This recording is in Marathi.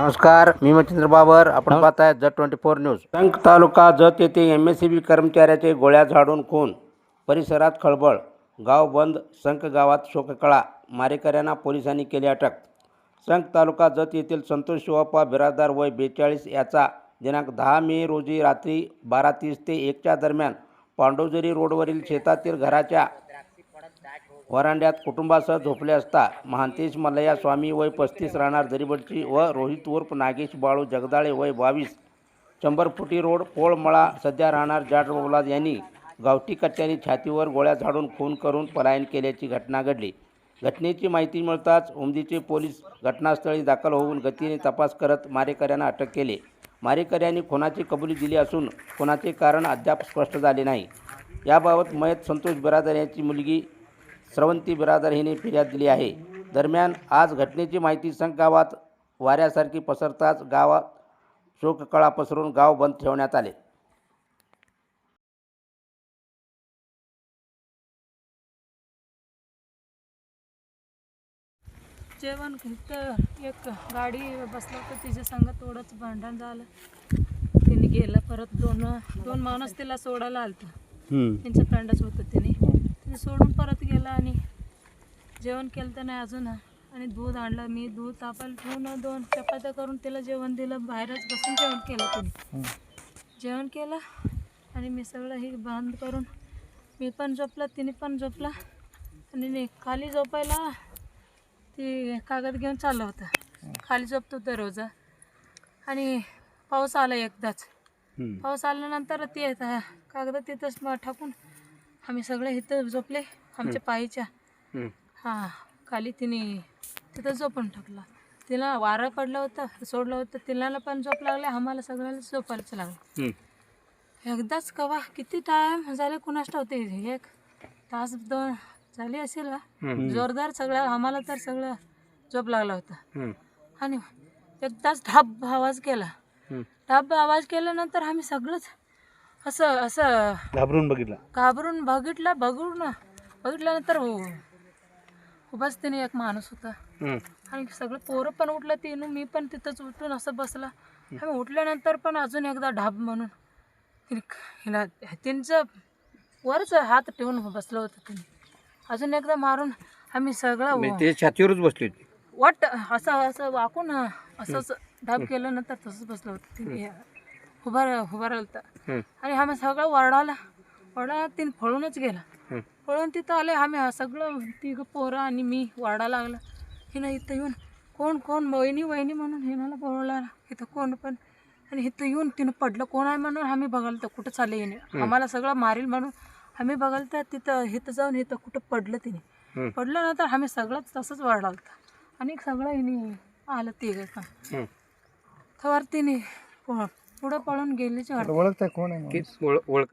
नमस्कार, मी मच्छिंद्र बाबर. आपण पाहताय जत 24 न्यूज. संक तालुका जत येथे MSCB कर्मचाऱ्याचे गोळ्या झाडून खून, परिसरात खळबळ, गाव बंद. संक गावात शोककळा, मारेकऱ्यांना पोलिसांनी केले अटक. संक तालुका जत येथील संतोष शिवप्पा बिराजदार वय 42 याचा दिनांक 10 मे रोजी रात्री 12:30 ते 1च्या दरम्यान पांडवजरी रोडवरील शेतातील घराच्या वरांड्यात कुटुंबासह झोपले असता महांतेश मल्लय्या स्वामी वय 35 राहणार दरिबडची व रोहित उर्फ नागेश बाळू जगदाळे वय 22 100 फुटी रोड पोळमळा सध्या राहणार जाटबोलाद यांनी गावठी कट्ट्याने छातीवर गोळ्या झाडून खून करून पलायन केल्याची घटना घडली. घटनेची माहिती मिळताच उमदीचे पोलीस घटनास्थळी दाखल होऊन गतीने तपास करत मारेकऱ्यांना अटक केली. मारेकऱ्यांनी खुनाची कबुली दिली असून खुनाचे कारण अद्याप स्पष्ट झाले नाही. याबाबत मयत संतोष बिराजदार यांची मुलगी स्रवंती बिराजदार हिने फिर्याद दिली आहे. दरम्यान आज घटनेची माहिती संक गावात वाऱ्यासारखी पसरताच गावात शोककळा पसरून गाव बंद ठेवण्यात आले. जेवण एक गाडी बसला तर तिच्या संग थोडंच भांडण झालं. तिने गेलं परत दोन माणूस तिला सोडायला आलतं. त्यांच्या फ्रेंडच होतं. तिने सोडून परत गेला आणि जेवण केलं तर नाही अजून. आणि दूध आणलं. मी दूध तापायला ठेवून 2 चपात्या करून तिला जेवण दिलं. बाहेरच बसून जेवण केलं. तिने जेवण केलं आणि मी सगळं हे बंद करून मी पण झोपला, तिने पण झोपला. आणि खाली झोपायला ती कागद घेऊन चाललं होतं. खाली झोपतो होतं रोज. आणि पाऊस आला एकदाच. पाऊस आल्यानंतर ते कागद तिथंच टाकून आम्ही सगळे इथं झोपले आमच्या पायीच्या. खाली तिने तिथं झोपून टाकला. तिला वारं पडलं होतं, सोडलं होतं. तिला पण झोप लागली, आम्हाला सगळ्याला झोपायलाच लागलं. एकदाच कवा किती टाईम झाले कुणास ठाऊक, 1 तास 2 झाली असेल का. जोरदार सगळं आम्हाला तर सगळं झोप लागला होता. आणि एकदाच ढाब आवाज केला. ढाब आवाज केल्यानंतर आम्ही सगळंच असं घाबरून बघितल्यानंतर उभाच तिने एक माणूस होता. आणि सगळं पोरं पण उठलं. तिनं मी पण तिथंच उठून असं बसला. आम्ही उठल्यानंतर पण अजून एकदा ढाब म्हणून तिने त्यांचं वरच हात ठेवून बसलं होतं. तिने अजून एकदा मारून आम्ही सगळं ते छातीवरच बसले होते. वाट असं वाकून असंच ढाब केल्यानंतर तसंच बसलं होतं. तिने उभा राहिलं होतं. आणि आम्ही सगळं वरडाला तिने पळूनच गेला. पळून तिथं आले आम्ही सगळं 3 पोरं आणि मी वारडा लागला. हिनं इथं येऊन कोण वहिनी म्हणून हिनाला बोलवला इथं कोण पण. आणि इथं येऊन तिनं पडलं कोण आहे म्हणून आम्ही बघायला तर कुठं चाललं येणे. आम्हाला सगळं मारील म्हणून आम्ही बघायला तर तिथं इथं जाऊन इथं कुठं पडलं. तिने पडल्यानंतर आम्ही सगळंच तसंच वारडाल होतं. आणि सगळं हिने आलं 3 पण थवर तिने पुढं पळून गेलीच. ओळखताय कोण आहे?